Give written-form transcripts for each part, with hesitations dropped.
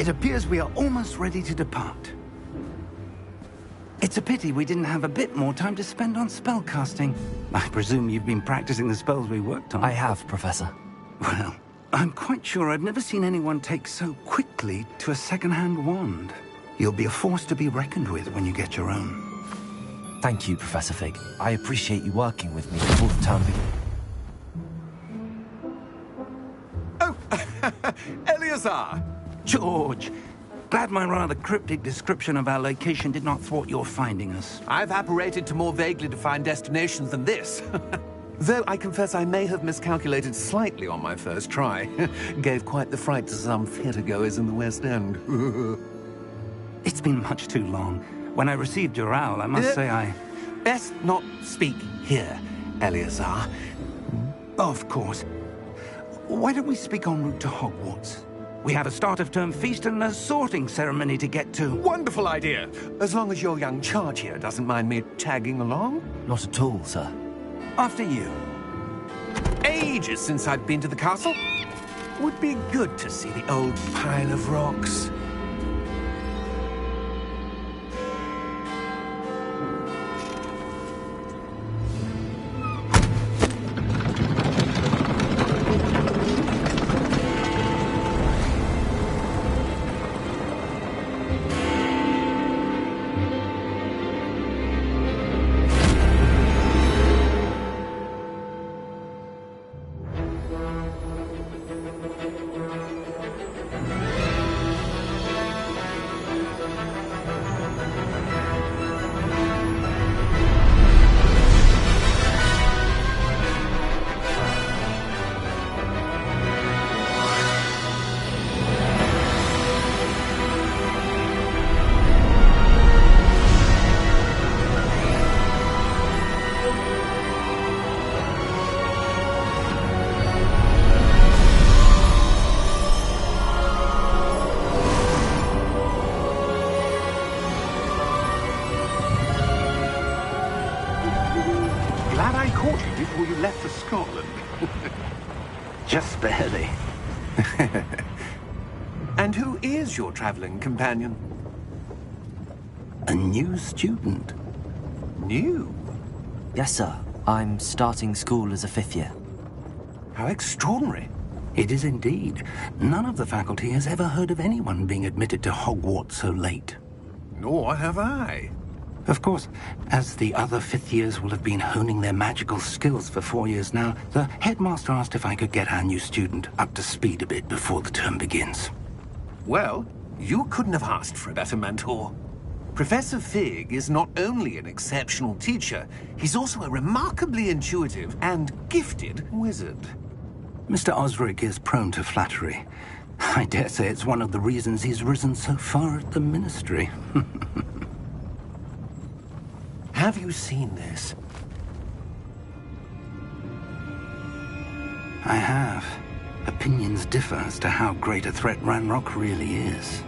It appears we are almost ready to depart. It's a pity we didn't have a bit more time to spend on spellcasting. I presume you've been practicing the spells we worked on. I have, Professor. Well, I'm quite sure I've never seen anyone take so quickly to a second-hand wand. You'll be a force to be reckoned with when you get your own. Thank you, Professor Fig. I appreciate you working with me before the term begins. Oh, Eleazar! George! Glad my rather cryptic description of our location did not thwart your finding us. I've apparated to more vaguely defined destinations than this. Though I confess I may have miscalculated slightly on my first try. Gave quite the fright to some theatre-goers in the West End. It's been much too long. When I received your owl, I must say I... Best not speak here, Eleazar. Of course. Why don't we speak en route to Hogwarts? We have a start-of-term feast and a sorting ceremony to get to. Wonderful idea! As long as your young charge here doesn't mind me tagging along. Not at all, sir. After you. Ages since I'd been to the castle. Would be good to see the old pile of rocks. Before you left for Scotland. Just barely. And who is your traveling companion? A new student. New? Yes, sir. I'm starting school as a 5th year. How extraordinary. It is indeed. None of the faculty has ever heard of anyone being admitted to Hogwarts so late. Nor have I. Of course, as the other 5th years will have been honing their magical skills for 4 years now, the headmaster asked if I could get our new student up to speed a bit before the term begins. Well, you couldn't have asked for a better mentor. Professor Fig is not only an exceptional teacher, he's also a remarkably intuitive and gifted wizard. Mr. Osric is prone to flattery. I dare say it's one of the reasons he's risen so far at the ministry. Have you seen this? I have. Opinions differ as to how great a threat Ranrock really is.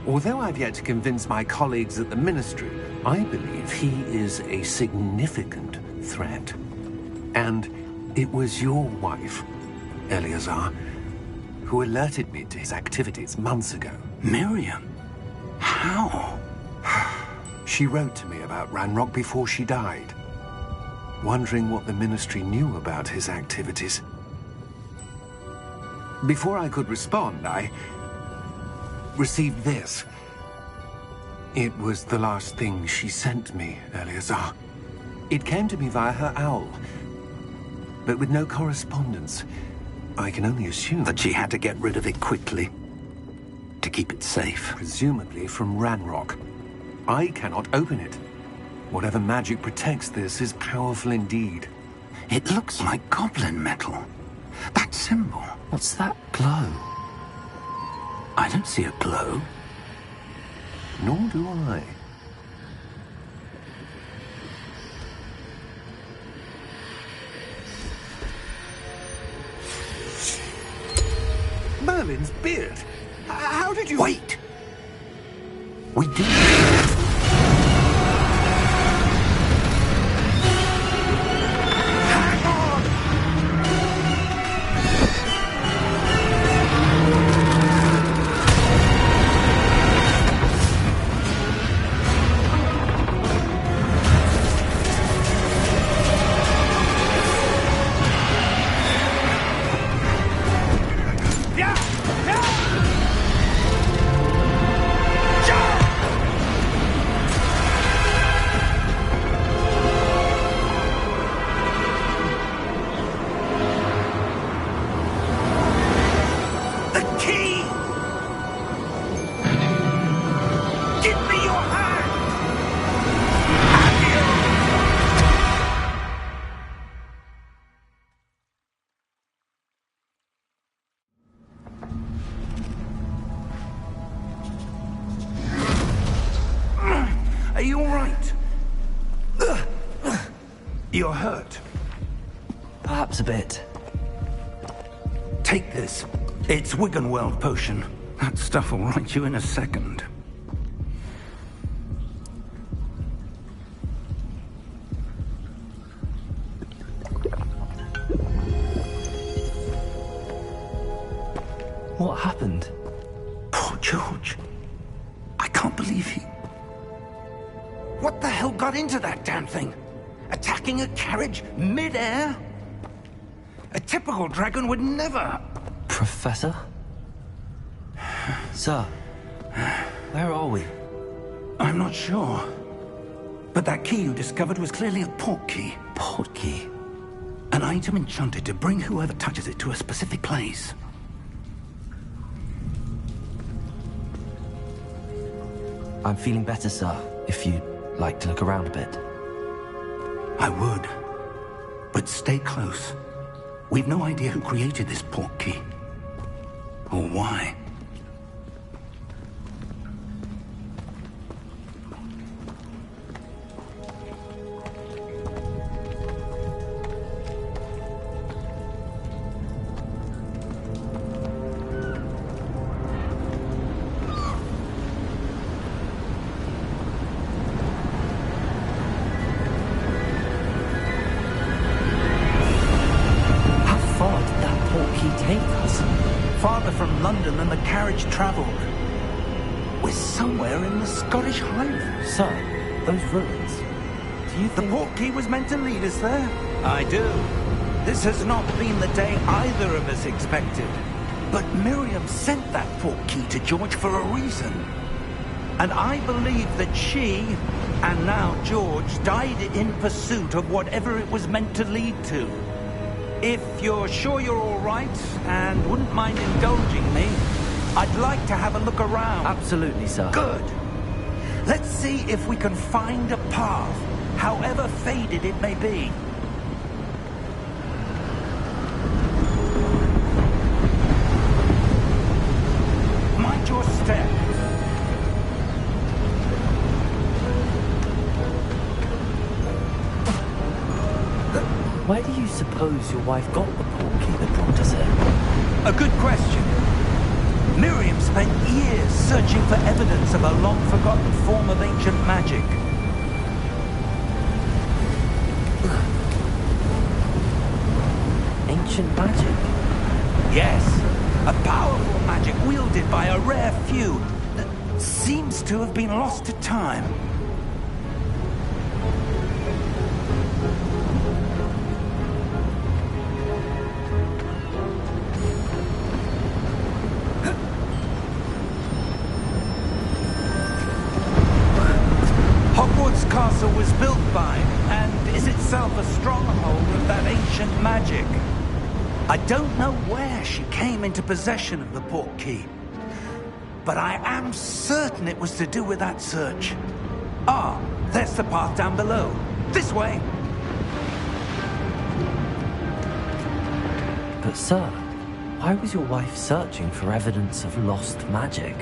Although I've yet to convince my colleagues at the Ministry, I believe he is a significant threat. And it was your wife, Eleazar, who alerted me to his activities months ago. Miriam? How? She wrote to me about Ranrock before she died, wondering what the Ministry knew about his activities. Before I could respond, I received this. It was the last thing she sent me, Eleazar. It came to me via her owl, but with no correspondence. I can only assume that she had to get rid of it quickly, to keep it safe. Presumably from Ranrock. I cannot open it. Whatever magic protects this is powerful indeed. It looks like goblin metal. That symbol. What's that glow? I don't see a glow. Nor do I. Merlin's beard. How did you... Wait! We did. right. You're hurt. Perhaps a bit. Take this. It's Wiggenweld potion. That stuff will right you in a second. What happened? Poor George. I can't believe he... What the hell got into that damn thing? Attacking a carriage mid-air? A typical dragon would never... Professor? Sir, where are we? I'm not sure. But that key you discovered was clearly a port key. Port key? An item enchanted to bring whoever touches it to a specific place. I'm feeling better, sir, if you'd like to look around a bit. I would. But stay close. We've no idea who created this port key. Or why. Farther from London than the carriage travelled. We're somewhere in the Scottish Highlands. Sir, those ruins. Do you think... The port key was meant to lead us there? I do. This has not been the day either of us expected. But Miriam sent that port key to George for a reason. And I believe that she, and now George, died in pursuit of whatever it was meant to lead to. If you're sure you're all right, and wouldn't mind indulging me, I'd like to have a look around. Absolutely, sir. Good. Let's see if we can find a path, however faded it may be. Mind your step. Where do you suppose your wife got the port key that brought us here? A good question. Miriam spent years searching for evidence of a long-forgotten form of ancient magic. Ancient magic? Yes, a powerful magic wielded by a rare few that seems to have been lost to time. Hogwarts Castle was built by, and is itself a stronghold of that ancient magic. I don't know where she came into possession of the port key, but I am certain it was to do with that search. Ah, there's the path down below. This way! But sir, why was your wife searching for evidence of lost magic?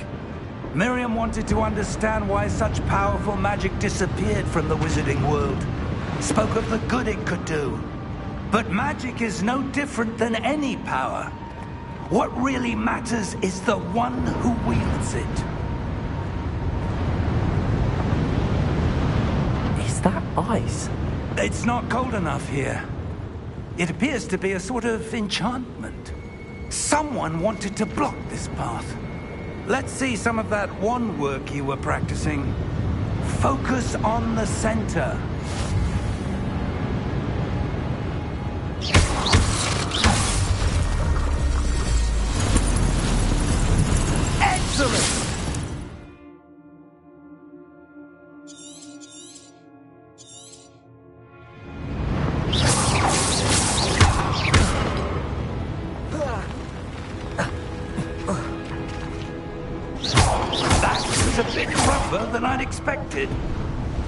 Miriam wanted to understand why such powerful magic disappeared from the wizarding world. Spoke of the good it could do. But magic is no different than any power. What really matters is the one who wields it. Is that ice? It's not cold enough here. It appears to be a sort of enchantment. Someone wanted to block this path. Let's see some of that wand work you were practicing. Focus on the center. Excellent! A bit rougher than I'd expected.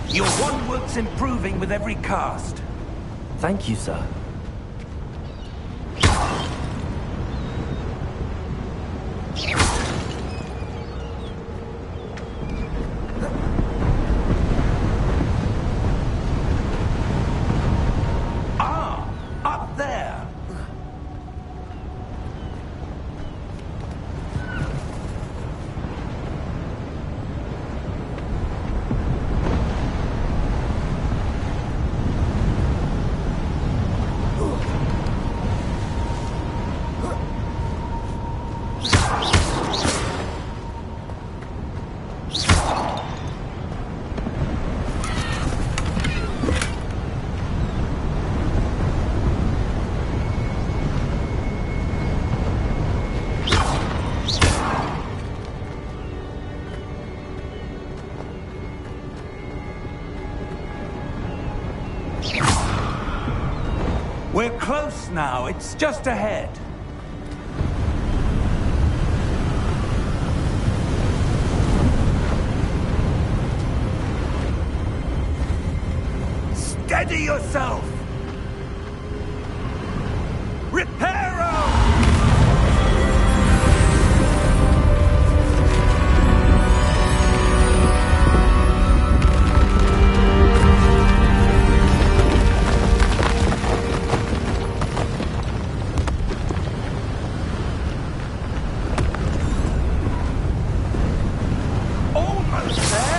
Your wand work's improving with every cast. Thank you, sir. We're close now. It's just ahead. Steady yourself! Reparo! Almost there!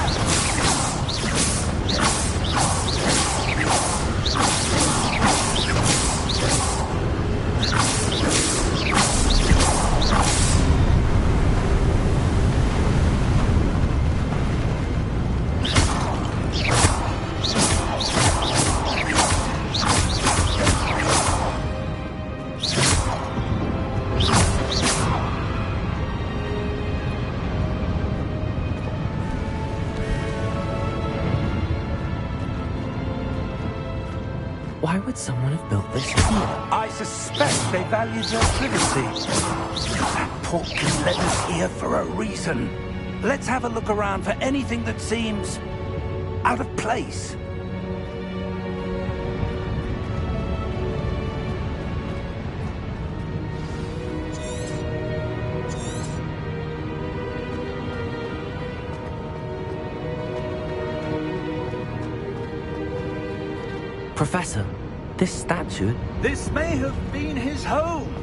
Why would someone have built this here? I suspect they value their privacy. That portkey led us here for a reason. Let's have a look around for anything that seems out of place. Professor, this statue... This may have been his home.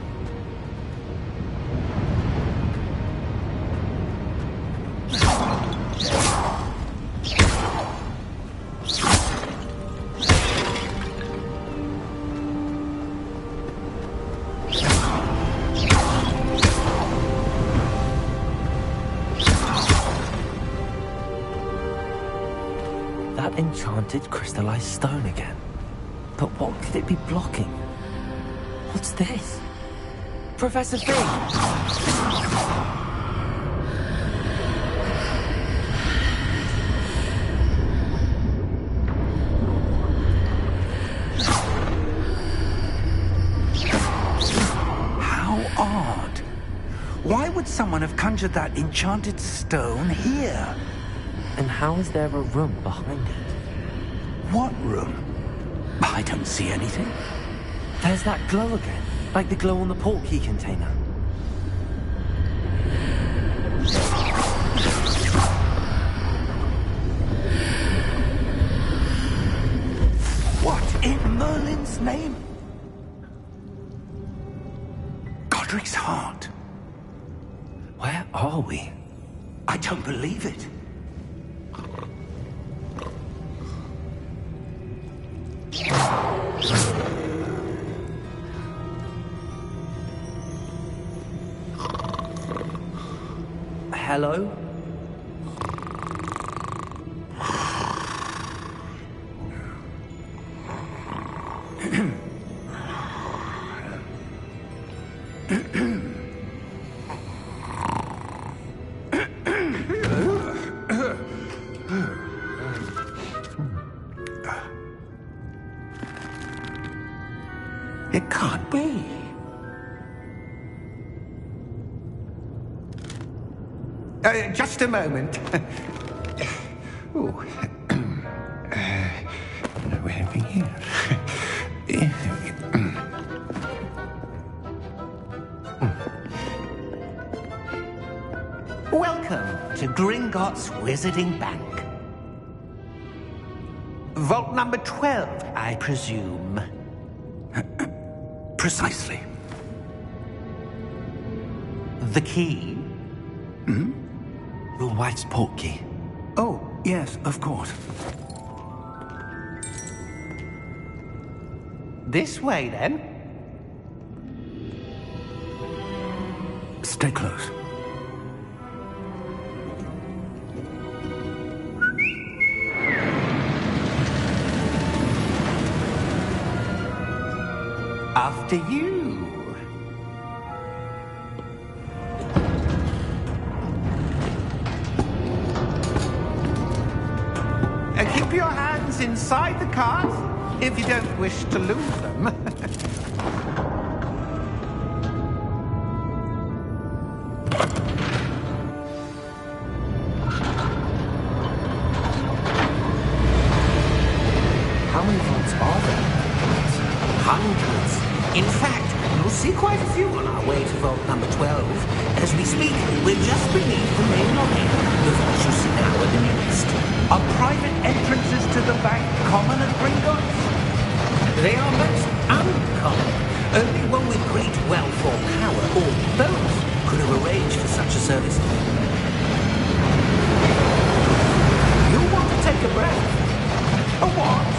That enchanted crystallized stone again. But what could it be blocking? What's this? Professor Fig! How odd. Why would someone have conjured that enchanted stone here? And how is there a room behind it? What room? I don't see anything. There's that glow again, like the glow on the portkey container. What in Merlin's name? Godric's heart. Where are we? I don't believe it. Hello? It can't be. Just a moment. Oh. No anything here. Welcome to Gringotts Wizarding Bank. Vault number 12, I presume. Precisely. The key? Your wife's portkey. Oh, yes, of course. This way, then. Stay close. After you. Keep your hands inside the cart. if you don't wish to lose them. How many vaults are there? Hundreds. In fact, you'll see quite a few on our way to vault number 12. As we speak, we're just beneath the main lobby. The vaults you see now are the nearest. Are private entrances to the bank common at Gringotts? They are most uncommon. Only one with great wealth or power, or both, could have arranged for such a service. You'll want to take a breath. A what?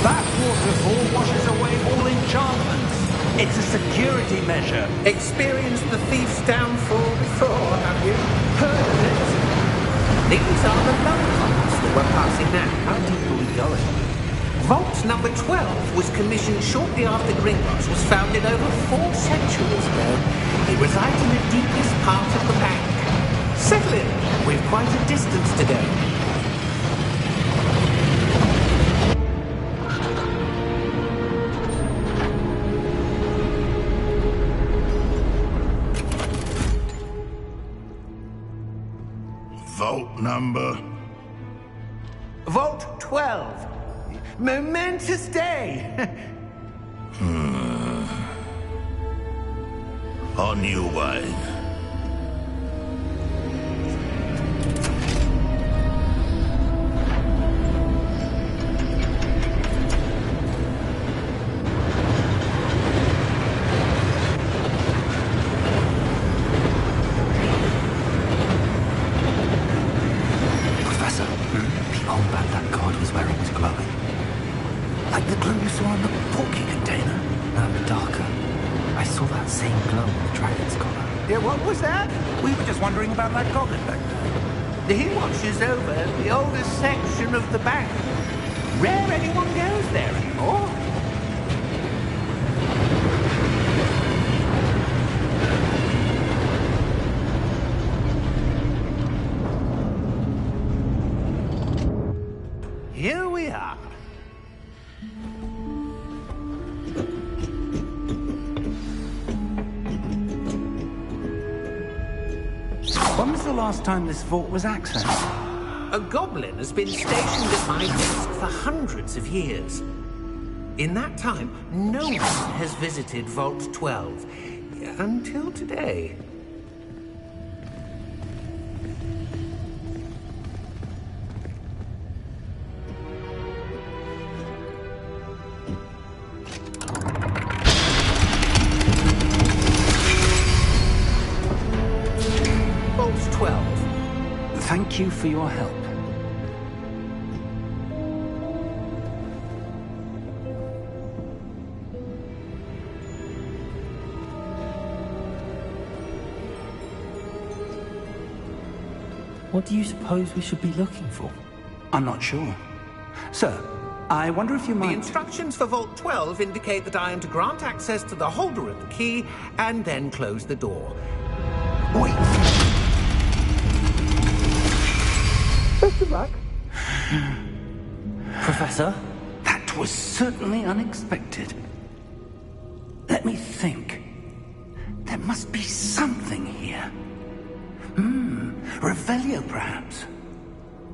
That waterfall washes away all enchantments. It's a security measure. Experienced the thief's downfall before, have you? Heard of it? These are the low-points that we're passing now. How deep are we going? Vault number 12 was commissioned shortly after Gringotts was founded over 4 centuries ago. It resides in the deepest part of the bank. Settle in. We've quite a distance to go. Vault number? Vault 12. Momentous day. On your way. Professor, the old band that god was wearing was glowing. Like the glow you saw on the porky container. No, darker. I saw that same glow on the dragon's collar. Yeah, what was that? We were just wondering about that goblin back there. He watches over the oldest section of the bank. Rare anyone goes there anymore. Here we are. When was the last time this vault was accessed? A goblin has been stationed at my desk for hundreds of years. In that time, no one has visited Vault 12. Until today. Vault 12. Thank you for your help. What do you suppose we should be looking for? I'm not sure. Sir, I wonder if you The might... instructions for Vault 12 indicate that I am to grant access to the holder of the key and then close the door. Wait. Best of luck. Professor? That was certainly unexpected. Let me think. There must be something here. Revelio, perhaps?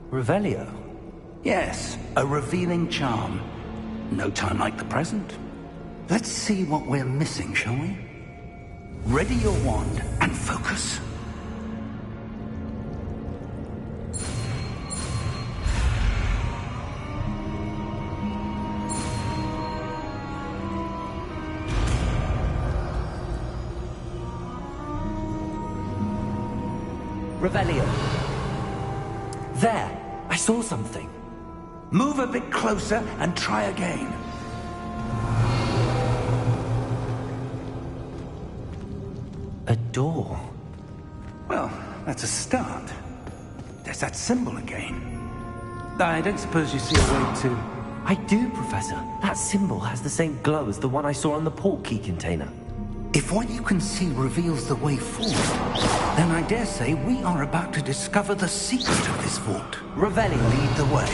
Revelio? Yes, a revealing charm. No time like the present. Let's see what we're missing, shall we? Ready your wand and focus. Revelio. There! I saw something. Move a bit closer and try again. A door. Well, that's a start. There's that symbol again. I don't suppose you see a way to... I do, Professor. That symbol has the same glow as the one I saw on the port key container. If what you can see reveals the way forward, then I dare say we are about to discover the secret of this vault. Revelio. Lead the way.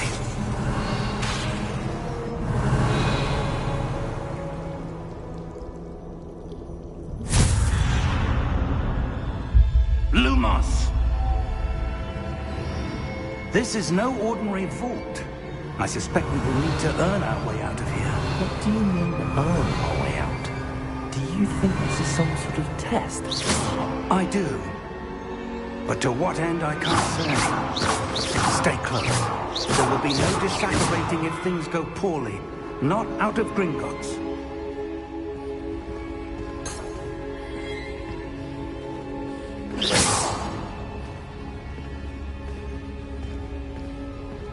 This is no ordinary vault. I suspect we will need to earn our way out of here. What do you mean, earn our way out? Do you think this is some sort of test? I do. But to what end, I can't say. Stay close. There will be no disaccurating if things go poorly. Not out of Gringotts.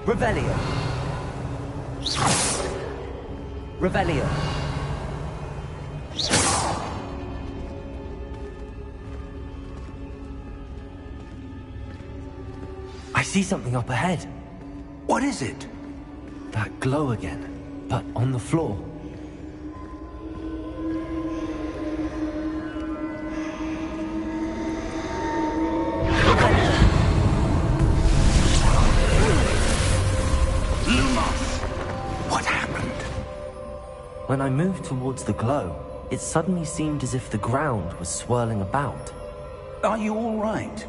Revelio. Revelio. I see something up ahead. What is it? That glow again, but on the floor. When I moved towards the glow, it suddenly seemed as if the ground was swirling about. Are you all right?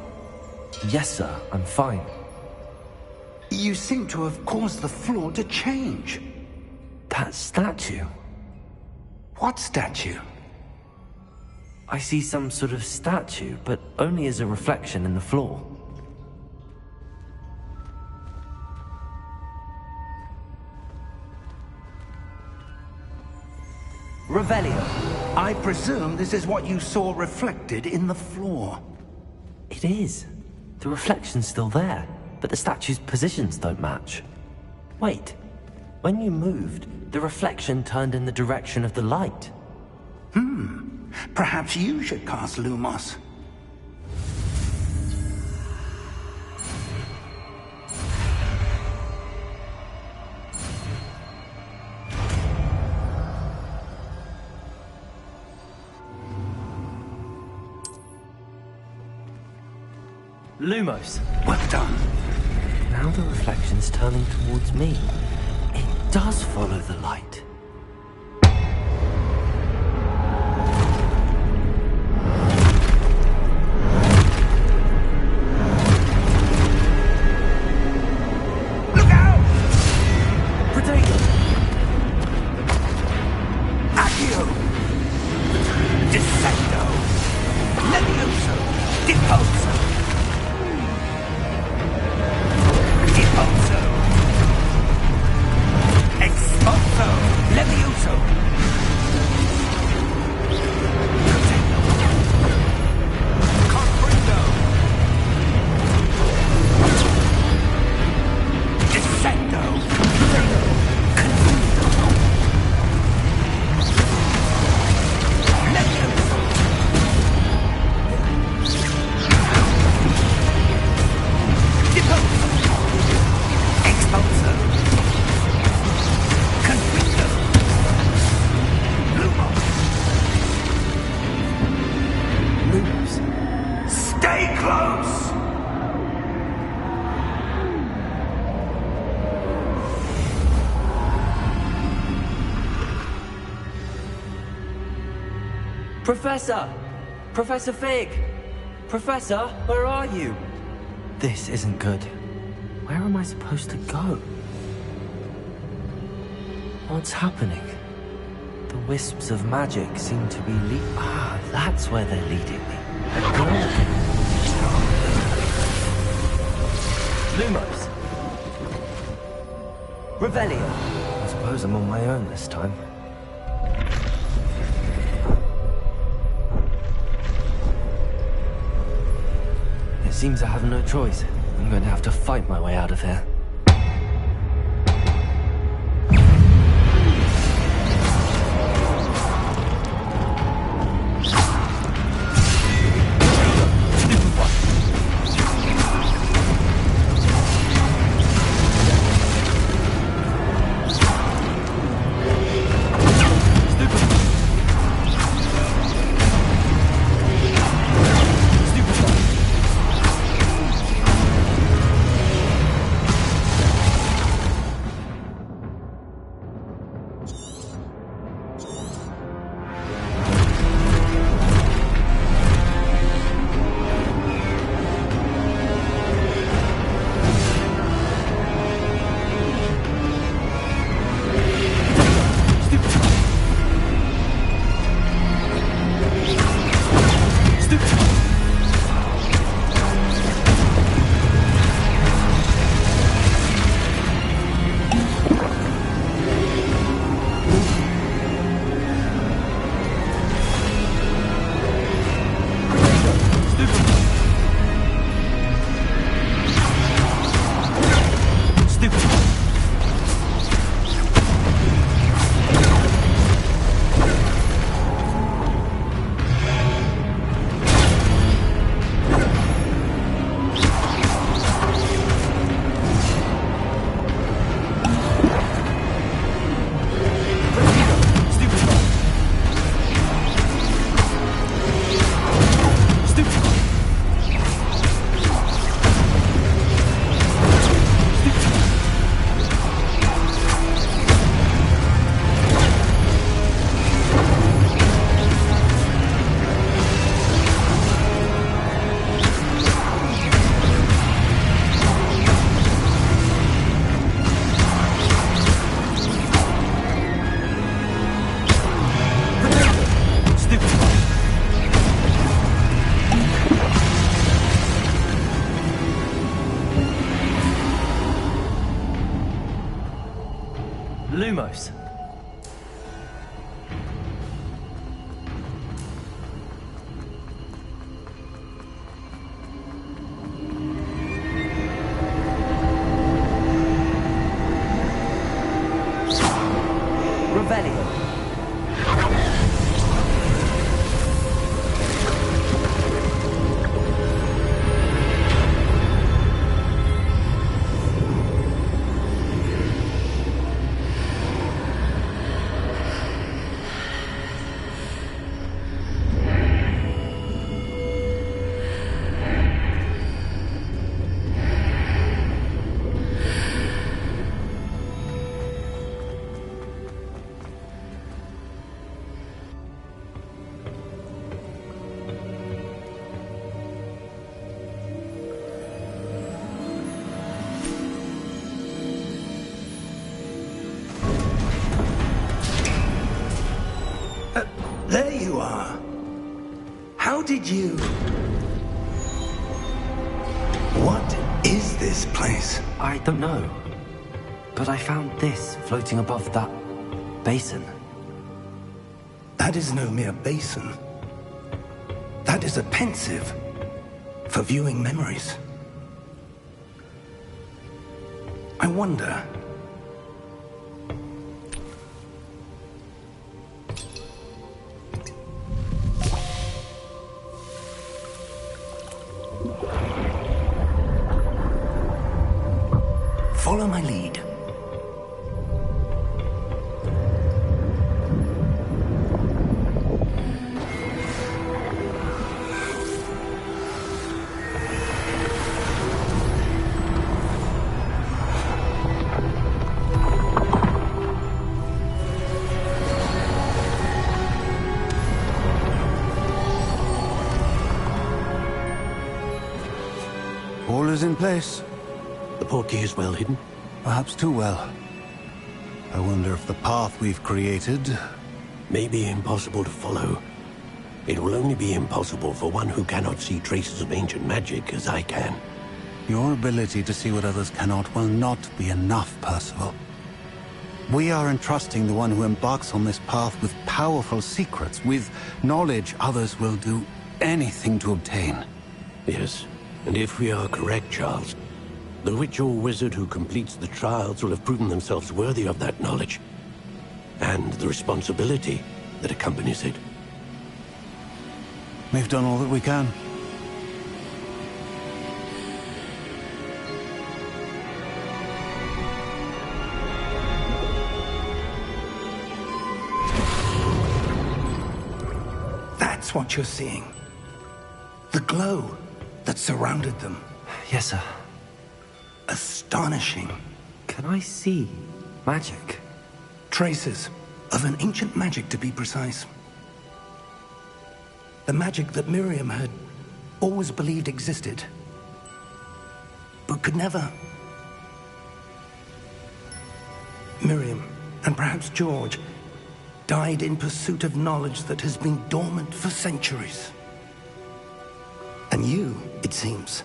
Yes, sir, I'm fine. You seem to have caused the floor to change. That statue? What statue? I see some sort of statue, but only as a reflection in the floor. Revelio. I presume this is what you saw reflected in the floor. It is. The reflection's still there, but the statue's positions don't match. Wait. When you moved, the reflection turned in the direction of the light. Perhaps you should cast Lumos. Lumos. Well done. Now the reflection's turning towards me. It does follow the light. Look out! Potato! Accio! Descendo! Levioso! Deposo! Deposo! Expulso! Levioso! Comprendo! Descendo! Stay close! Professor! Professor Fig! Professor, where are you? This isn't good. Where am I supposed to go? What's happening? The wisps of magic seem to be that's where they're leading me. A glow. Lumos. Revelio. I suppose I'm on my own this time. It seems I have no choice. I'm going to have to fight my way out of here. Lumos. Revelio. There you are. How did you... What is this place? I don't know. But I found this floating above that basin. That is no mere basin. That is a pensive for viewing memories. I wonder... Follow my lead. All is in place. The portkey is well hidden. Perhaps too well. I wonder if the path we've created... May be impossible to follow. It will only be impossible for one who cannot see traces of ancient magic as I can. Your ability to see what others cannot will not be enough, Percival. We are entrusting the one who embarks on this path with powerful secrets, with knowledge others will do anything to obtain. Yes, and if we are correct, Charles, the witch or wizard who completes the trials will have proven themselves worthy of that knowledge, and the responsibility that accompanies it. We've done all that we can. That's what you're seeing. The glow that surrounded them. Yes, sir. Astonishing. Can I see magic? Traces of an ancient magic, to be precise. The magic that Miriam had always believed existed, but could never. Miriam, and perhaps George, died in pursuit of knowledge that has been dormant for centuries. And you, it seems,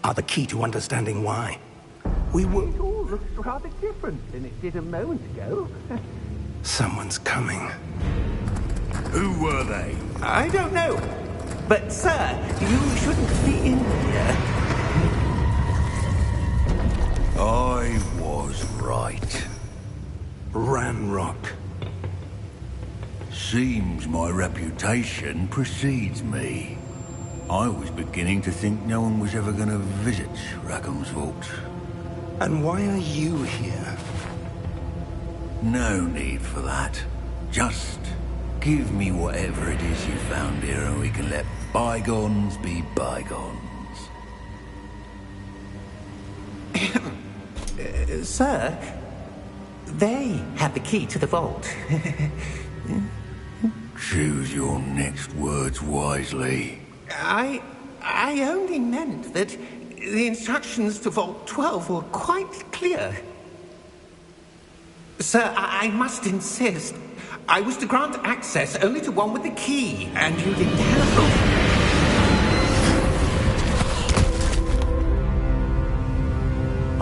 are the key to understanding why. We will... It all looks rather different than it did a moment ago. Someone's coming. Who were they? I don't know. But, sir, you shouldn't be in here. I was right. Ramrock. Seems my reputation precedes me. I was beginning to think no one was ever going to visit Rackham's vault. And why are you here? No need for that. Just give me whatever it is you found here and we can let bygones be bygones. Sir, they have the key to the vault. Choose your next words wisely. I only meant that the instructions to Vault 12 were quite clear. Sir, I must insist. I was to grant access only to one with the key, and you didn't have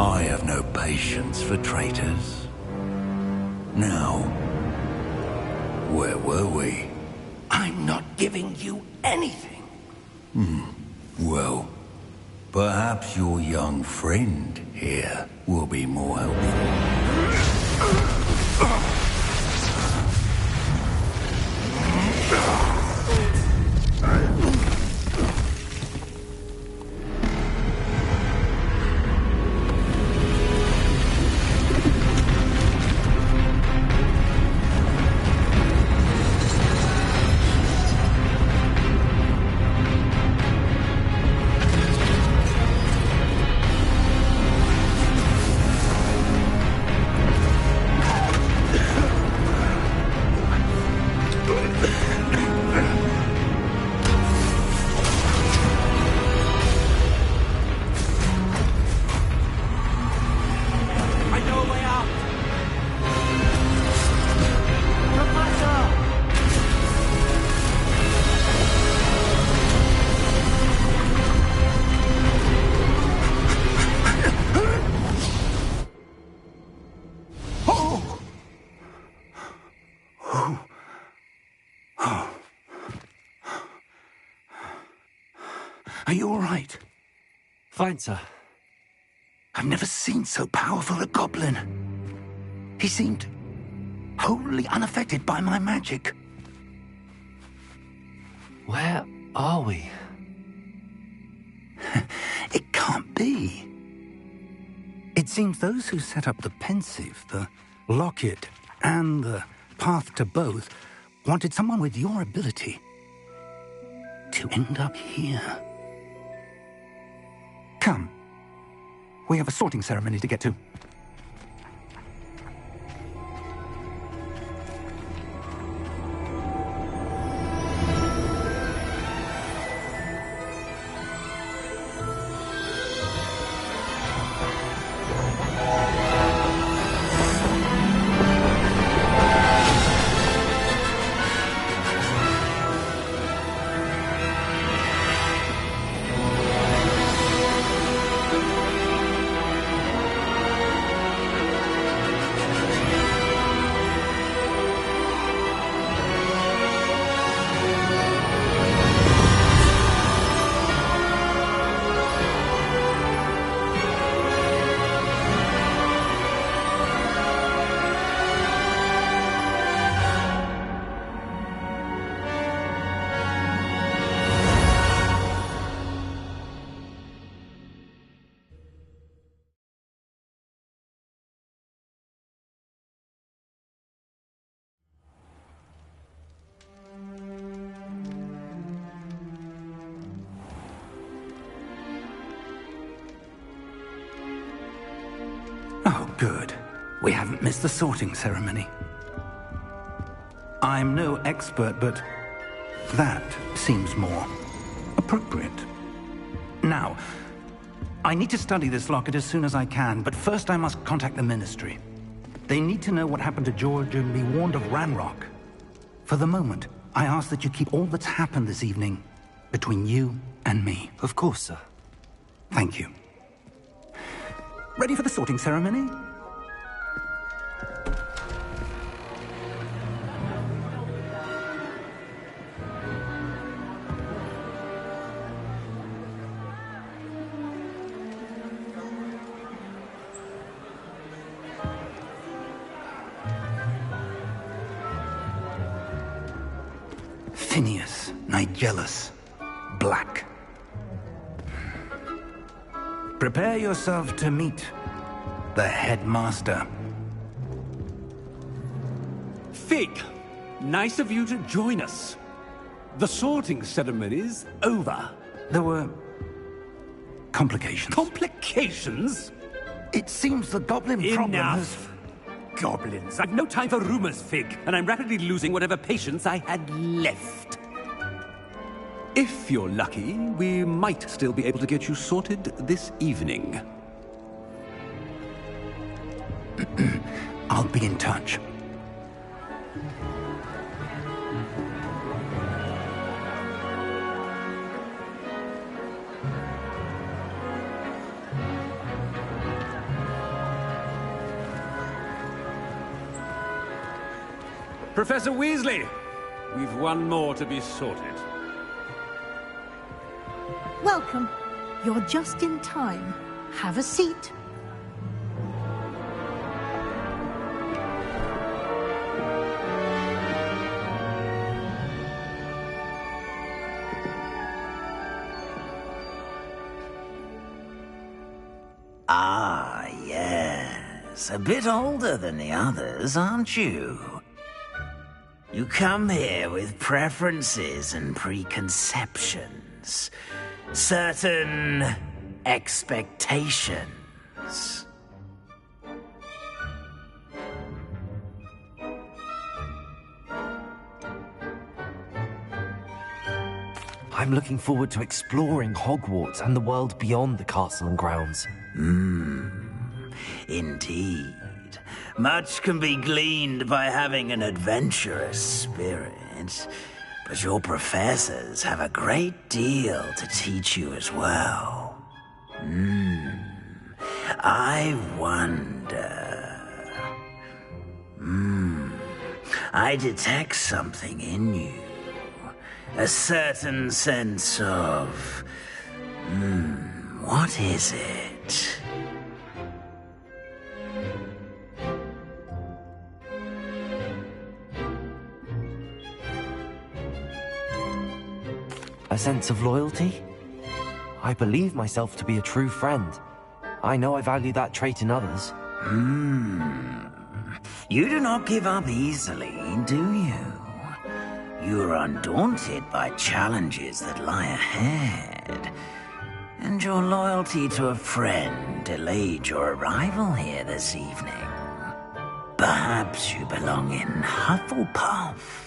I have no patience for traitors. Now, where were we? I'm not giving you anything. Well, perhaps your young friend here will be more helpful. Are you all right? Fine, sir. I've never seen so powerful a goblin. He seemed wholly unaffected by my magic. Where are we? It can't be. It seems those who set up the pensive, the locket, and the path to both wanted someone with your ability to end up here. Come. We have a sorting ceremony to get to. Oh, good. We haven't missed the sorting ceremony. I'm no expert, but that seems more appropriate. Now, I need to study this locket as soon as I can, but first I must contact the Ministry. They need to know what happened to George and be warned of Ranrock. For the moment, I ask that you keep all that's happened this evening between you and me. Of course, sir. Thank you. Ready for the sorting ceremony? Phineas, Nigellus, Black. Prepare yourself to meet the headmaster. Fig, nice of you to join us. The sorting ceremony's over. There were complications. Complications? It seems the goblin problem has... Enough. Goblins. I've no time for rumors, Fig, and I'm rapidly losing whatever patience I had left. If you're lucky, we might still be able to get you sorted this evening. I'll be in touch. Professor Weasley, we've one more to be sorted. Welcome. You're just in time. Have a seat. Ah, yes. A bit older than the others, aren't you? You come here with preferences and preconceptions. Certain expectations. I'm looking forward to exploring Hogwarts and the world beyond the castle and grounds. Indeed. Much can be gleaned by having an adventurous spirit, but your professors have a great deal to teach you as well. I wonder... I detect something in you. A certain sense of... what is it? A sense of loyalty? I believe myself to be a true friend. I know I value that trait in others. You do not give up easily, do you? You are undaunted by challenges that lie ahead. And your loyalty to a friend delayed your arrival here this evening. Perhaps you belong in Hufflepuff.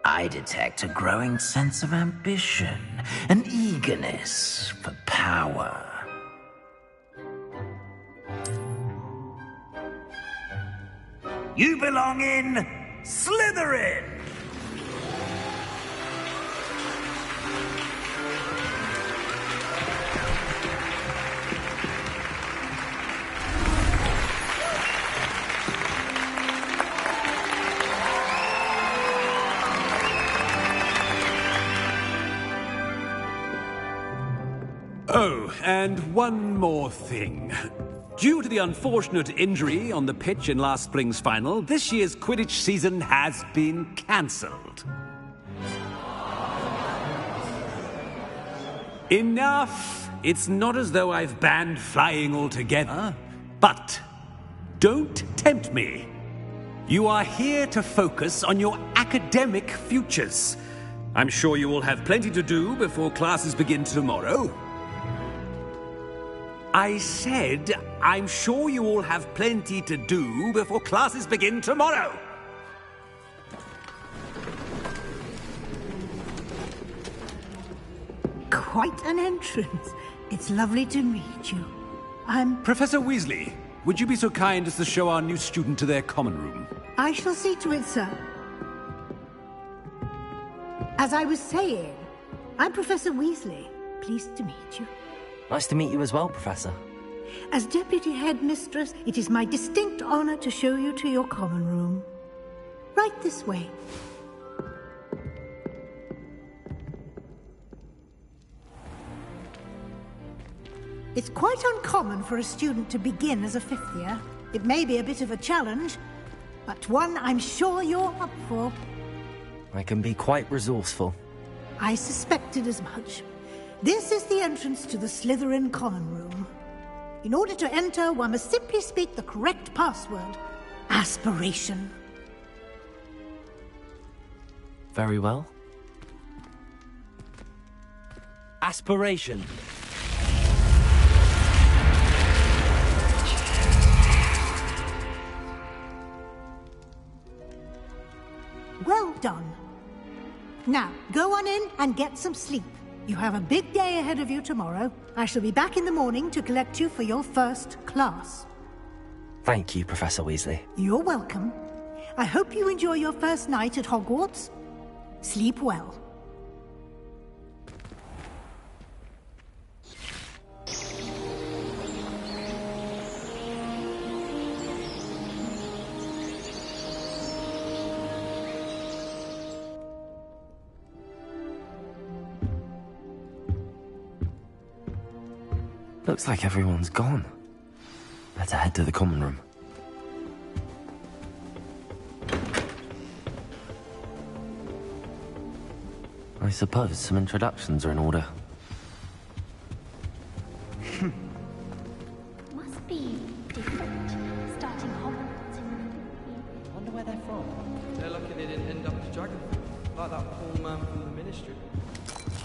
I detect a growing sense of ambition, an eagerness for power. You belong in Slytherin! Oh, and one more thing. Due to the unfortunate injury on the pitch in last spring's final, this year's Quidditch season has been cancelled. Enough! It's not as though I've banned flying altogether. But don't tempt me. You are here to focus on your academic futures. I'm sure you will have plenty to do before classes begin tomorrow. I said, I'm sure you all have plenty to do before classes begin tomorrow. Quite an entrance. It's lovely to meet you. I'm... Professor Weasley, would you be so kind as to show our new student to their common room? I shall see to it, sir. As I was saying, I'm Professor Weasley. Pleased to meet you. Nice to meet you as well, Professor. As Deputy Headmistress, it is my distinct honor to show you to your common room. Right this way. It's quite uncommon for a student to begin as a fifth year. It may be a bit of a challenge, but one I'm sure you're up for. I can be quite resourceful. I suspected as much. This is the entrance to the Slytherin common room. In order to enter, one must simply speak the correct password. Aspiration. Very well. Aspiration. Now, go on in and get some sleep. You have a big day ahead of you tomorrow. I shall be back in the morning to collect you for your first class. Thank you, Professor Weasley. You're welcome. I hope you enjoy your first night at Hogwarts. Sleep well. Looks like everyone's gone. Better head to the common room. I suppose some introductions are in order. Must be different, starting Hogwarts in... Wonder where they're from. They're lucky they didn't end up as Dragonfly, like that poor man from the Ministry.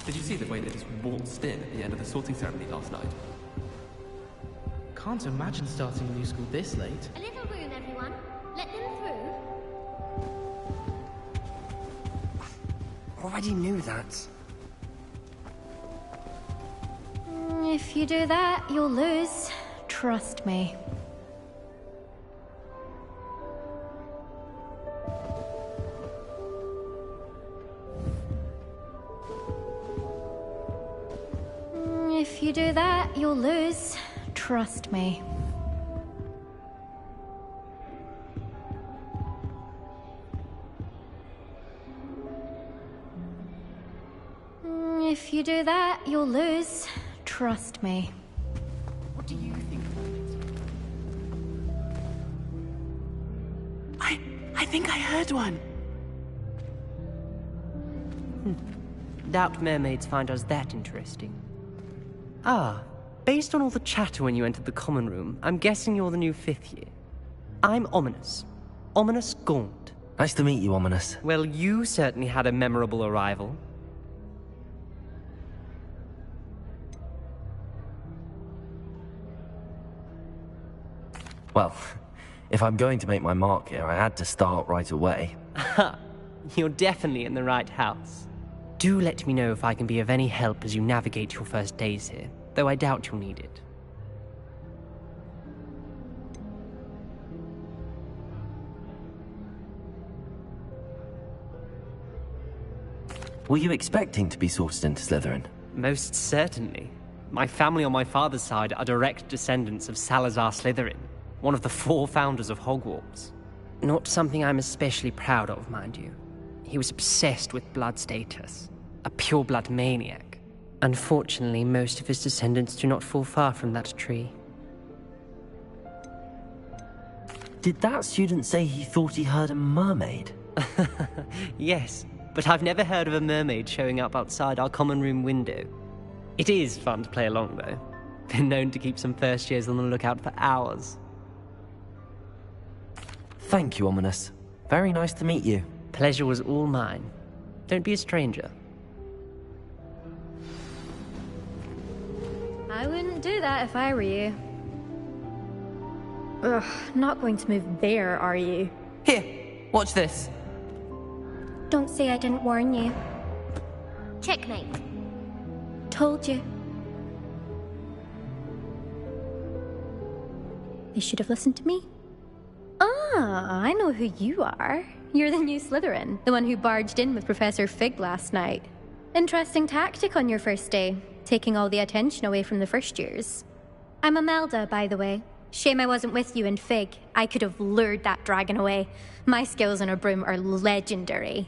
Did you see the way they just waltzed in at the end of the sorting ceremony last night? Can't imagine starting a new school this late. A little room, everyone. Let them through. Already knew that. If you do that, you'll lose. Trust me. If you do that, you'll lose. Trust me. If you do that, you'll lose. Trust me. What do you think about it? I think I heard one. Doubt mermaids find us that interesting. Ah, based on all the chatter when you entered the common room, I'm guessing you're the new 5th year. I'm Ominous. Ominous Gaunt. Nice to meet you, Ominous. Well, you certainly had a memorable arrival. Well, if I'm going to make my mark here, I had to start right away. Aha, you're definitely in the right house. Do let me know if I can be of any help as you navigate your first days here, though I doubt you'll need it. Were you expecting to be sorted into Slytherin? Most certainly. My family on my father's side are direct descendants of Salazar Slytherin, one of the 4 founders of Hogwarts. Not something I'm especially proud of, mind you. He was obsessed with blood status, a pure-blood maniac. Unfortunately, most of his descendants do not fall far from that tree. Did that student say he thought he heard a mermaid? Yes, but I've never heard of a mermaid showing up outside our common room window. It is fun to play along, though. Been known to keep some first years on the lookout for hours. Thank you, Ominous. Very nice to meet you. Pleasure was all mine. Don't be a stranger. I wouldn't do that if I were you. Ugh, not going to move there, are you? Here, watch this. Don't say I didn't warn you. Checkmate. Told you. You should have listened to me. Ah, I know who you are. You're the new Slytherin, the one who barged in with Professor Fig last night. Interesting tactic on your first day, taking all the attention away from the first years. I'm Imelda, by the way. Shame I wasn't with you in Fig. I could have lured that dragon away. My skills on a broom are legendary.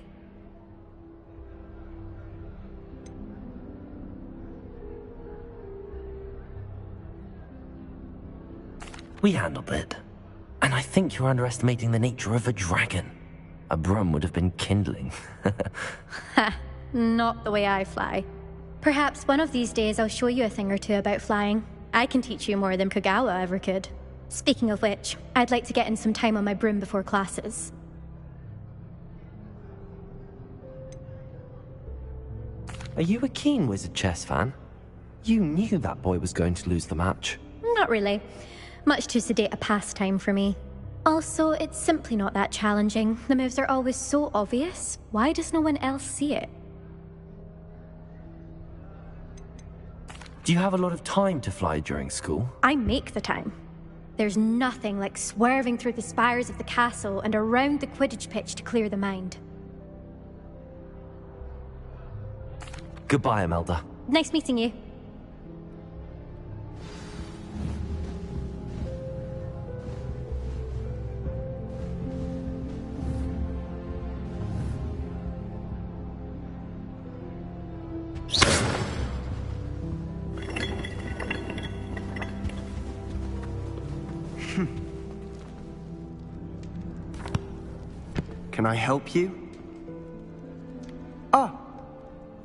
We handled it. And I think you're underestimating the nature of a dragon. A broom would have been kindling. Ha, not the way I fly. Perhaps one of these days I'll show you a thing or two about flying. I can teach you more than Kagawa ever could. Speaking of which, I'd like to get in some time on my broom before classes. Are you a keen Wizard chess fan? You knew that boy was going to lose the match. Not really. Much too sedate a pastime for me. Also, it's simply not that challenging. The moves are always so obvious. Why does no one else see it? Do you have a lot of time to fly during school? I make the time. There's nothing like swerving through the spires of the castle and around the Quidditch pitch to clear the mind. Goodbye, Imelda. Nice meeting you. Can I help you? Ah,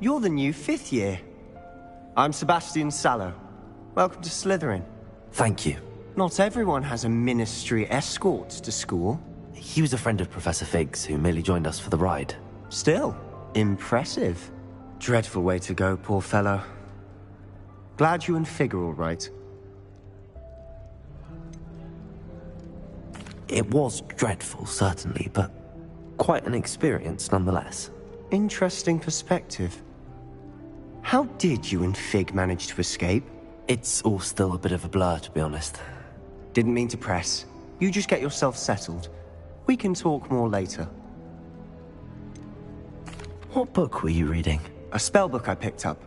you're the new 5th year. I'm Sebastian Sallow. Welcome to Slytherin. Thank you. Not everyone has a ministry escort to school. He was a friend of Professor Fig's who merely joined us for the ride. Still, impressive. Dreadful way to go, poor fellow. Glad you and Fig are all right. It was dreadful, certainly, but quite an experience nonetheless. Interesting perspective. How did you and Fig manage to escape? It's all still a bit of a blur, to be honest. Didn't mean to press. You just get yourself settled. We can talk more later. What book were you reading? A spell book I picked up.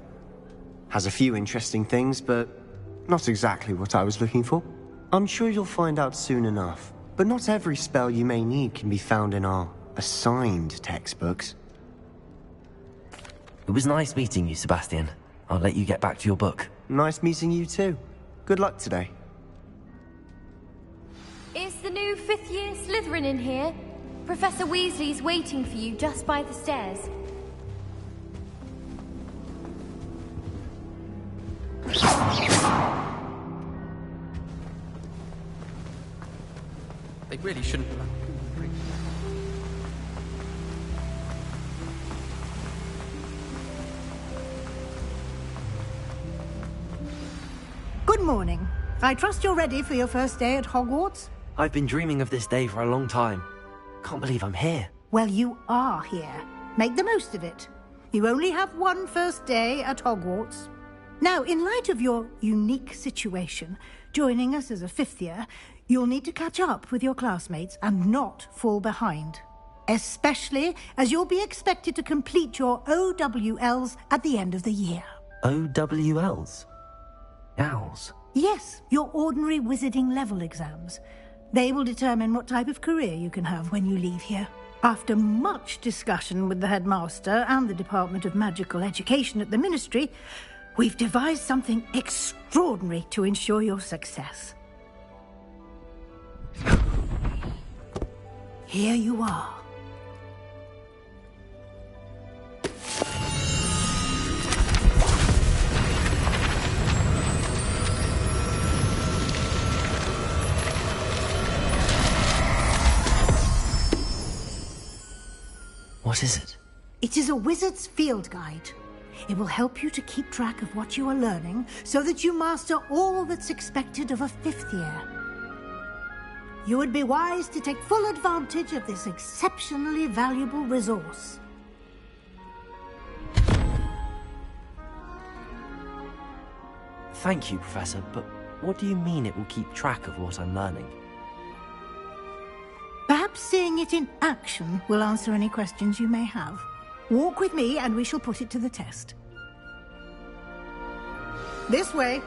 Has a few interesting things, but not exactly what I was looking for. I'm sure you'll find out soon enough. But not every spell you may need can be found in our assigned textbooks. It was nice meeting you, Sebastian. I'll let you get back to your book. Nice meeting you too. Good luck today. Is the new 5th year Slytherin in here? Professor Weasley's waiting for you just by the stairs. They really shouldn't. Good morning. I trust you're ready for your first day at Hogwarts? I've been dreaming of this day for a long time. Can't believe I'm here. Well, you are here. Make the most of it. You only have one first day at Hogwarts. Now, in light of your unique situation, joining us as a 5th year, you'll need to catch up with your classmates and not fall behind. Especially as you'll be expected to complete your OWLs at the end of the year. OWLs? Owls? Yes, your ordinary wizarding level exams. They will determine what type of career you can have when you leave here. After much discussion with the headmaster and the Department of Magical Education at the Ministry, we've devised something extraordinary to ensure your success. Here you are. What is it? It is a wizard's field guide. It will help you to keep track of what you are learning so that you master all that's expected of a 5th year. You would be wise to take full advantage of this exceptionally valuable resource. Thank you, Professor, but what do you mean it will keep track of what I'm learning? Perhaps seeing it in action will answer any questions you may have. Walk with me and we shall put it to the test. This way.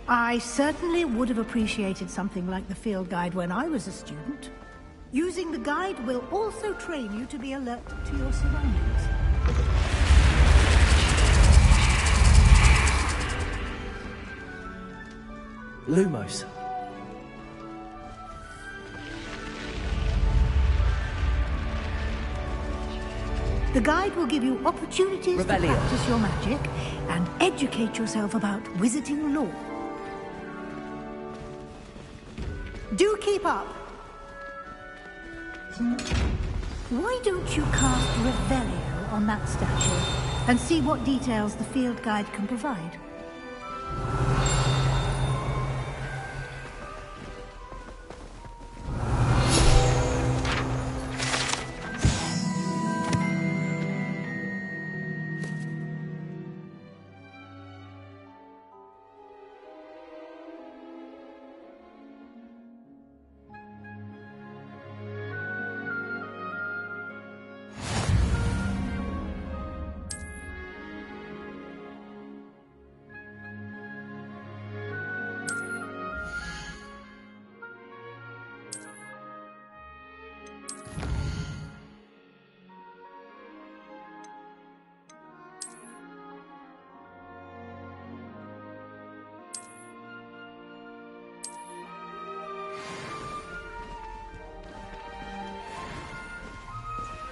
I certainly would have appreciated something like the field guide when I was a student. Using the guide will also train you to be alert to your surroundings. Lumos. The guide will give you opportunities Revelio. to practice your magic and educate yourself about wizarding lore. Do keep up. Why don't you cast Revelio on that statue and see what details the field guide can provide?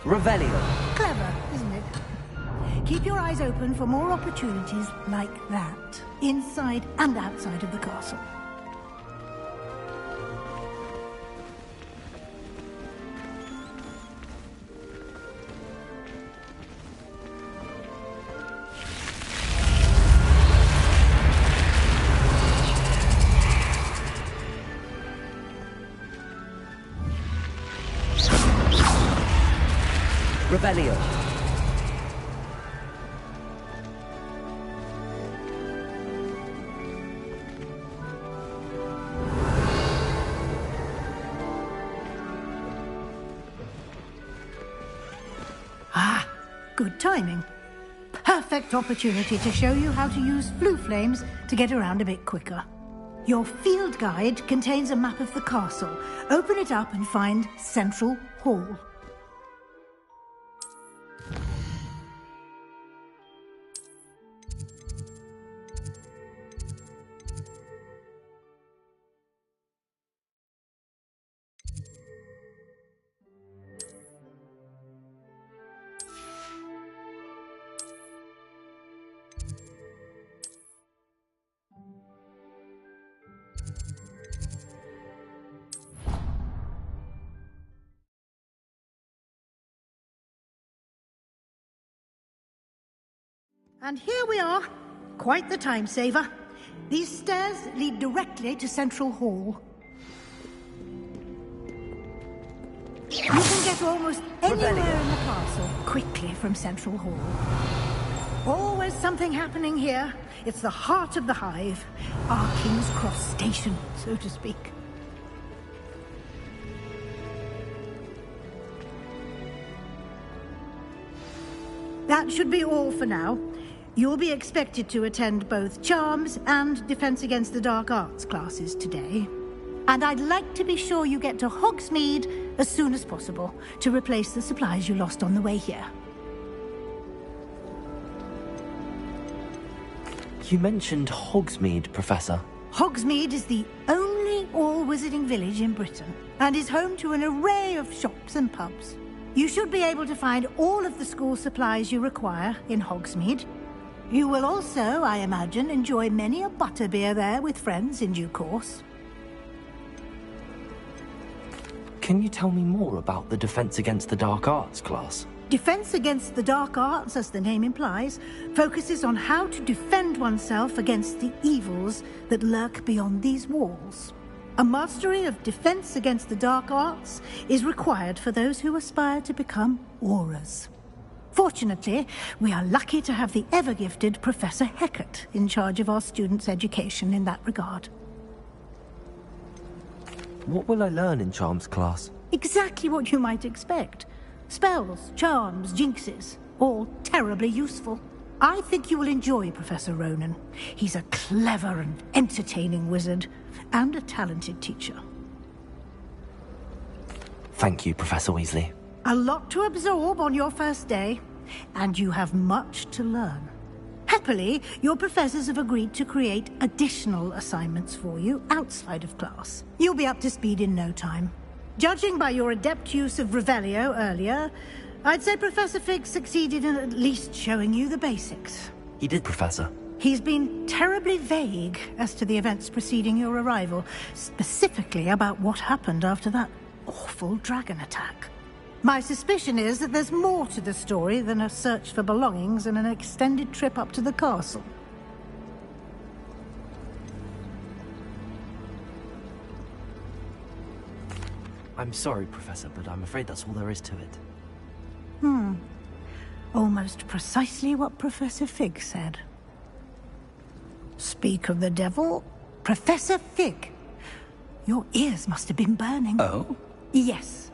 Revelio. Clever, isn't it? Keep your eyes open for more opportunities like that, inside and outside of the castle. Revelio. Ah, good timing. Perfect opportunity to show you how to use flue flames to get around a bit quicker. Your field guide contains a map of the castle. Open it up and find Central Hall. And here we are. Quite the time saver. These stairs lead directly to Central Hall. You can get almost anywhere in the castle quickly from Central Hall. Always something happening here. It's the heart of the hive. Our King's Cross station, so to speak. That should be all for now. You'll be expected to attend both Charms and Defense Against the Dark Arts classes today. And I'd like to be sure you get to Hogsmeade as soon as possible to replace the supplies you lost on the way here. You mentioned Hogsmeade, Professor. Hogsmeade is the only all-wizarding village in Britain and is home to an array of shops and pubs. You should be able to find all of the school supplies you require in Hogsmeade. You will also, I imagine, enjoy many a butterbeer there with friends in due course. Can you tell me more about the Defense Against the Dark Arts class? Defense Against the Dark Arts, as the name implies, focuses on how to defend oneself against the evils that lurk beyond these walls. A mastery of Defense Against the Dark Arts is required for those who aspire to become Aurors. Fortunately, we are lucky to have the ever-gifted Professor Hecat in charge of our students' education in that regard. What will I learn in Charms class? Exactly what you might expect. Spells, charms, jinxes, all terribly useful. I think you will enjoy Professor Ronan. He's a clever and entertaining wizard, and a talented teacher. Thank you, Professor Weasley. A lot to absorb on your first day, and you have much to learn. Happily, your professors have agreed to create additional assignments for you outside of class. You'll be up to speed in no time. Judging by your adept use of Revelio earlier, I'd say Professor Fig succeeded in at least showing you the basics. He did, Professor. He's been terribly vague as to the events preceding your arrival, specifically about what happened after that awful dragon attack. My suspicion is that there's more to the story than a search for belongings and an extended trip up to the castle. I'm sorry, Professor, but I'm afraid that's all there is to it. Almost precisely what Professor Fig said. Speak of the devil, Professor Fig. Your ears must have been burning. Oh? Yes.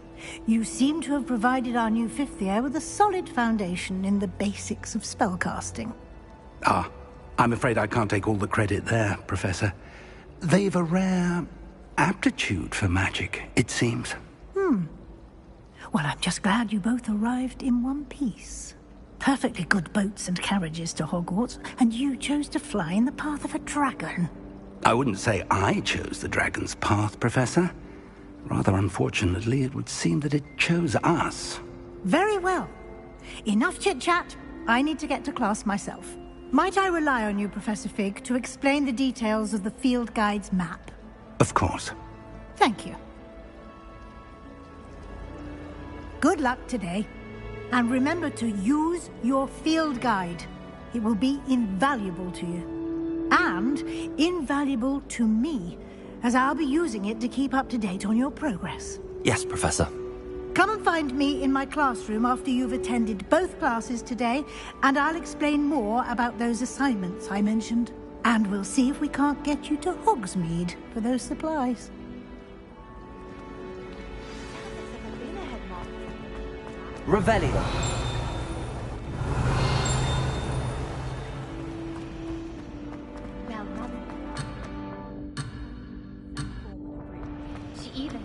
You seem to have provided our new fifth year with a solid foundation in the basics of spellcasting. Ah, I'm afraid I can't take all the credit there, Professor. They've a rare aptitude for magic, it seems. Well, I'm just glad you both arrived in one piece. Perfectly good boats and carriages to Hogwarts, and you chose to fly in the path of a dragon. I wouldn't say I chose the dragon's path, Professor. Rather unfortunately, it would seem that it chose us. Very well. Enough chit-chat. I need to get to class myself. Might I rely on you, Professor Fig, to explain the details of the field guide's map? Of course. Thank you. Good luck today. And remember to use your field guide. It will be invaluable to you. And invaluable to me, as I'll be using it to keep up to date on your progress. Yes, Professor. Come and find me in my classroom after you've attended both classes today, and I'll explain more about those assignments I mentioned. And we'll see if we can't get you to Hogsmeade for those supplies. Revelio. She even...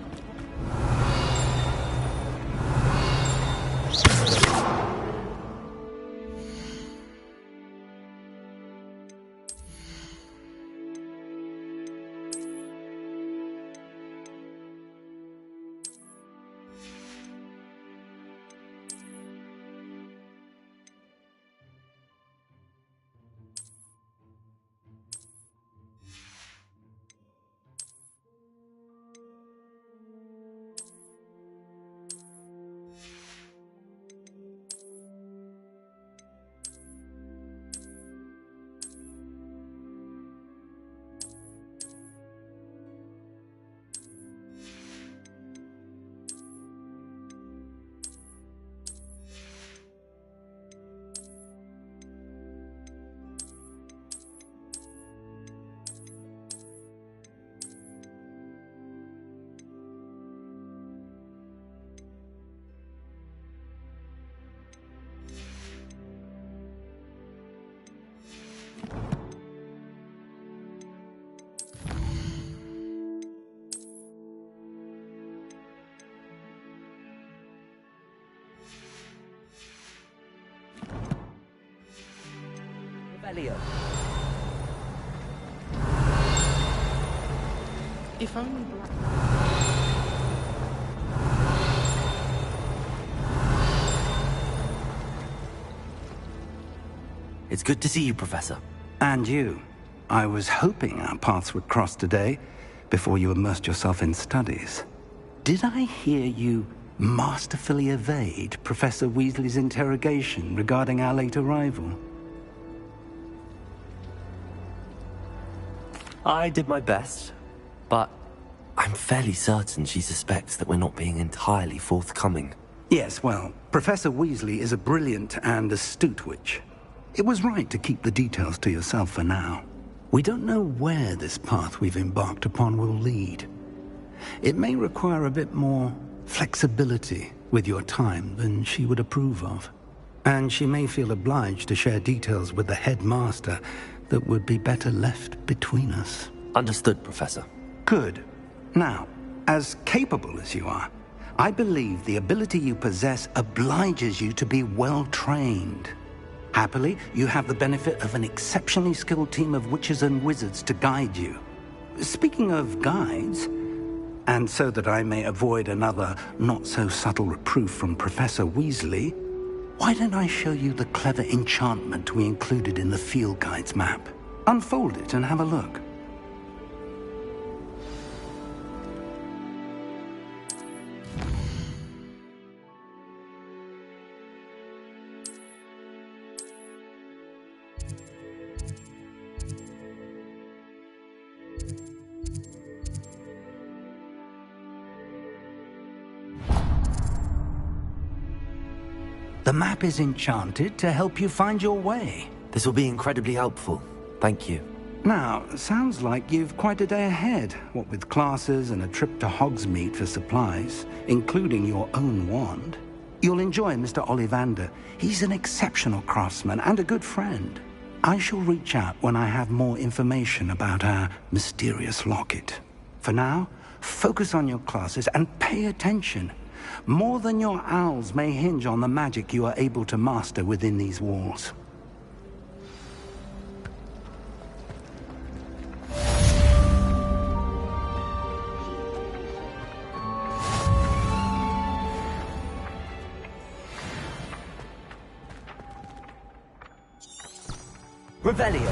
Revelio. If only... It's good to see you, Professor. And you. I was hoping our paths would cross today, before you immersed yourself in studies. Did I hear you masterfully evade Professor Weasley's interrogation regarding our late arrival? I did my best, but I'm fairly certain she suspects that we're not being entirely forthcoming. Yes, well, Professor Weasley is a brilliant and astute witch. It was right to keep the details to yourself for now. We don't know where this path we've embarked upon will lead. It may require a bit more flexibility with your time than she would approve of. And she may feel obliged to share details with the headmaster that would be better left between us. Understood, Professor. Good. Now, as capable as you are, I believe the ability you possess obliges you to be well trained. Happily, you have the benefit of an exceptionally skilled team of witches and wizards to guide you. Speaking of guides, and so that I may avoid another not-so-subtle reproof from Professor Weasley, why don't I show you the clever enchantment we included in the field guide's map? Unfold it and have a look. The map is enchanted to help you find your way. This will be incredibly helpful. Thank you. Now, sounds like you've quite a day ahead, what with classes and a trip to Hogsmeade for supplies, including your own wand. You'll enjoy Mr. Ollivander. He's an exceptional craftsman and a good friend. I shall reach out when I have more information about our mysterious locket. For now, focus on your classes and pay attention. More than your owls may hinge on the magic you are able to master within these walls. Revelio.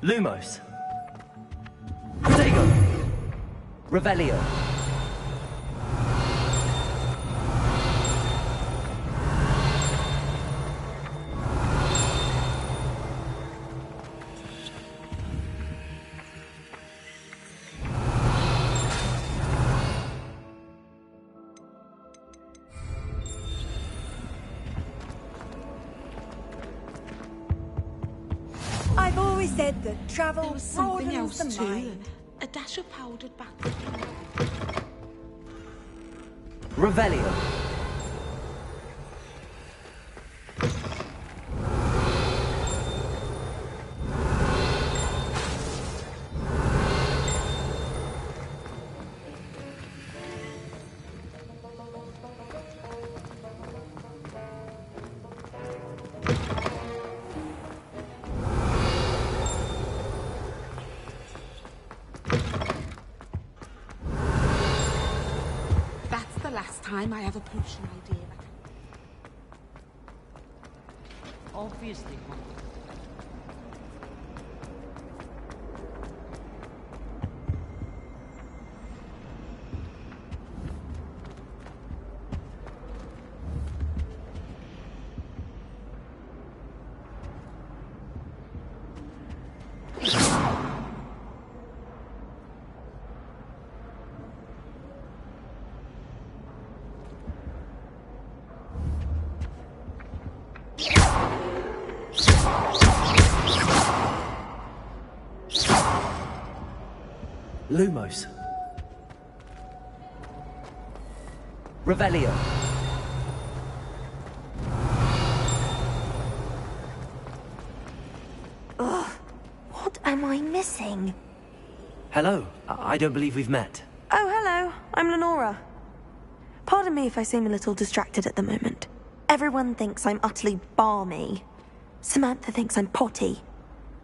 Lumos. Protego. Revelio. I've always said that travel There was something broadens else the too. mind. A dash of powdered bath. Revelio. That's the last time I have a potion idea. Obviously. Lumos. Revelio. Ugh, what am I missing? Hello. I don't believe we've met. Oh, hello. I'm Lenora. Pardon me if I seem a little distracted at the moment. Everyone thinks I'm utterly balmy. Samantha thinks I'm potty.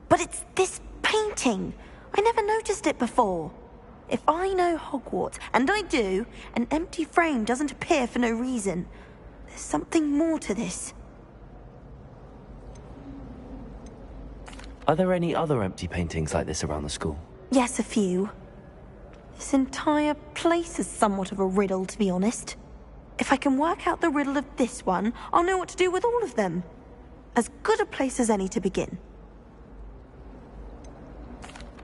But it's this painting. I never noticed it before. If I know Hogwarts, and I do, an empty frame doesn't appear for no reason. There's something more to this. Are there any other empty paintings like this around the school? Yes, a few. This entire place is somewhat of a riddle, to be honest. If I can work out the riddle of this one, I'll know what to do with all of them. As good a place as any to begin.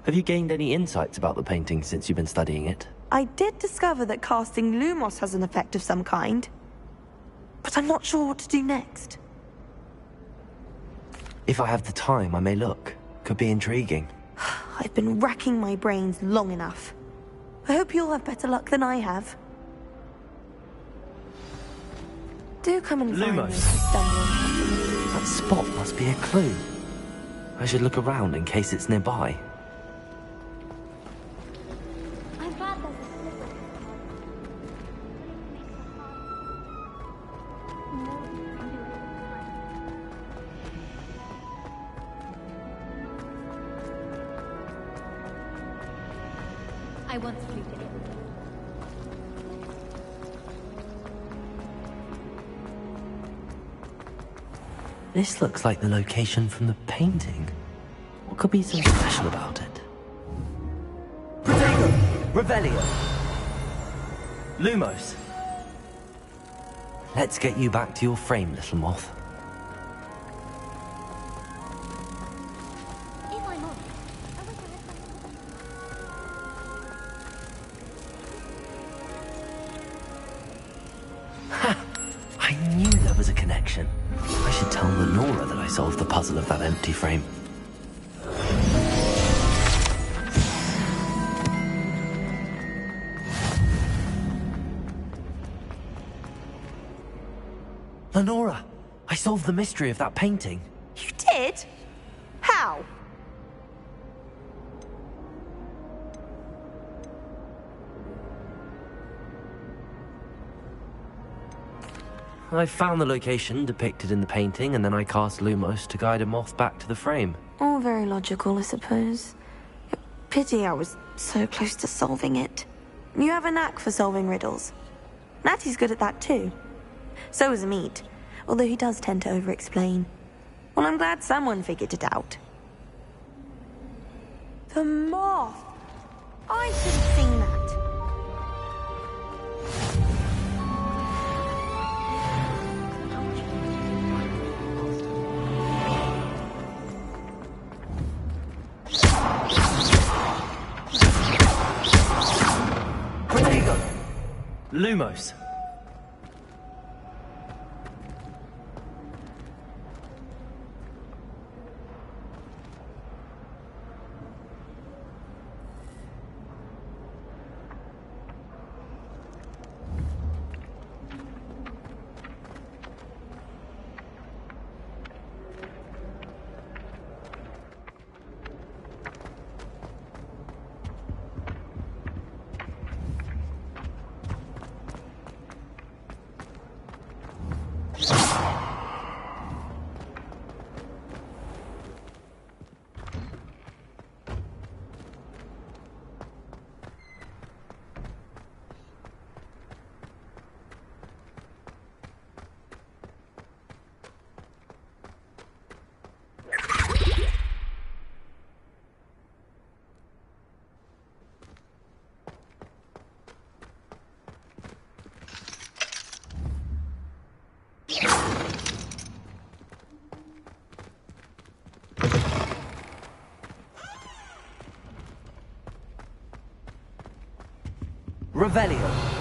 Have you gained any insights about the painting since you've been studying it? I did discover that casting Lumos has an effect of some kind. But I'm not sure what to do next. If I have the time, I may look. Could be intriguing. I've been racking my brains long enough. I hope you'll have better luck than I have. Do come and find me Lumos. if you stumble on That spot must be a clue. I should look around in case it's nearby. I'm glad there's a slipper. I once flew to Italy. This looks like the location from the painting. What could be so special about it? Protego! Revelio! Lumos! Let's get you back to your frame, little moth. If I'm honest, I wish I had I knew there was a connection. I should tell Lenora that I solved the puzzle of that empty frame. Lenora, I solved the mystery of that painting. You did? How? I found the location depicted in the painting, and then I cast Lumos to guide a moth back to the frame. All very logical, I suppose. Pity I was so close to solving it. You have a knack for solving riddles. Natty's good at that too. So is Meat, although he does tend to over-explain. Well, I'm glad someone figured it out. The moth! I should have seen that. Protego! Lumos! Revelio.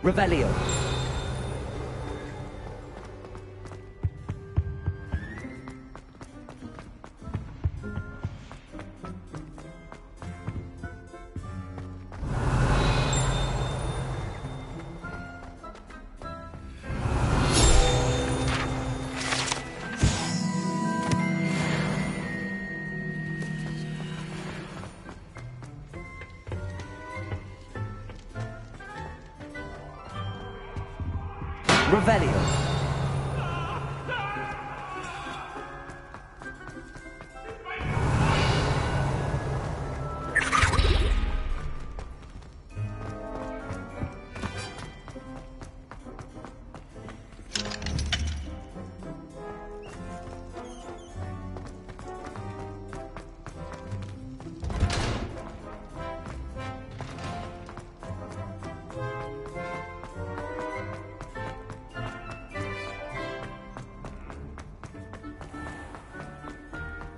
Revelio. Revelio.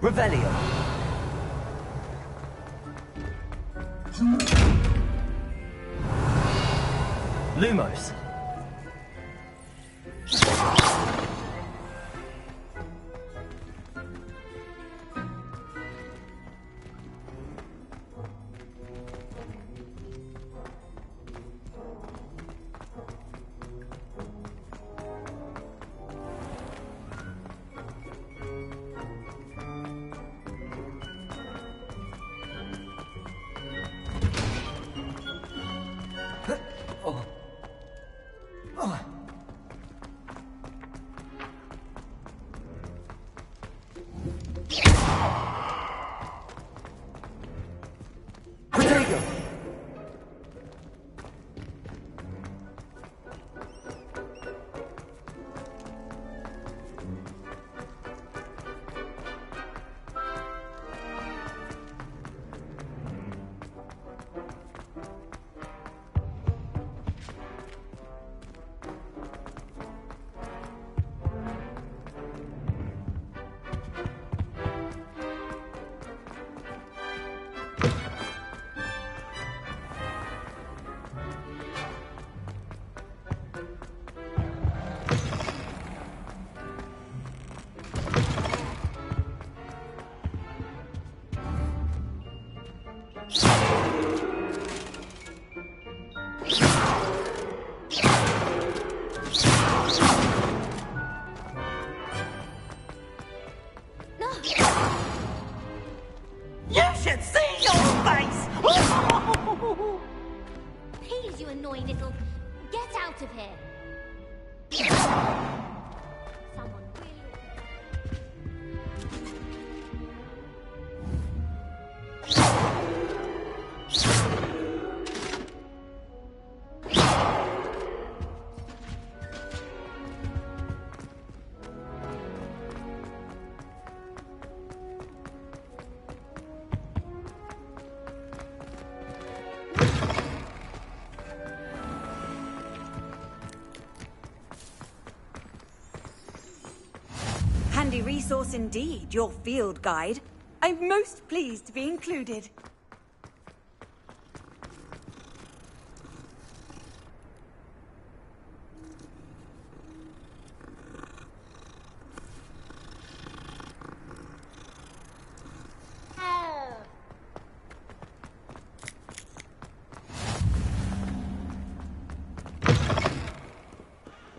Revelio. Lumos. You should see your face! Please, you annoying little... Get out of here! Someone Handy resource indeed, your field guide. I'm most pleased to be included.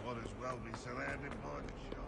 Might as well be surrounded by the shop.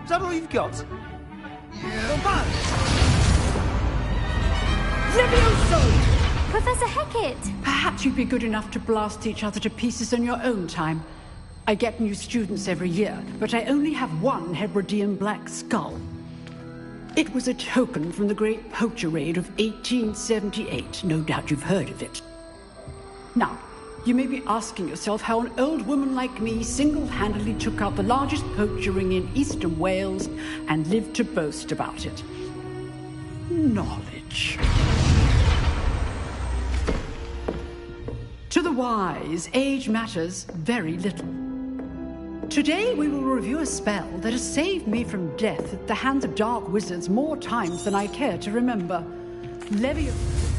Is that all you've got? Levioso! Professor Hecat! Perhaps you'd be good enough to blast each other to pieces in your own time. I get new students every year, but I only have one Hebridean black skull. It was a token from the Great Poacher Raid of 1878. No doubt you've heard of it. Now, you may be asking yourself how an old woman like me single-handedly took out the largest poacher ring in eastern Wales and lived to boast about it. Knowledge. To the wise, age matters very little. Today we will review a spell that has saved me from death at the hands of dark wizards more times than I care to remember. Levioso.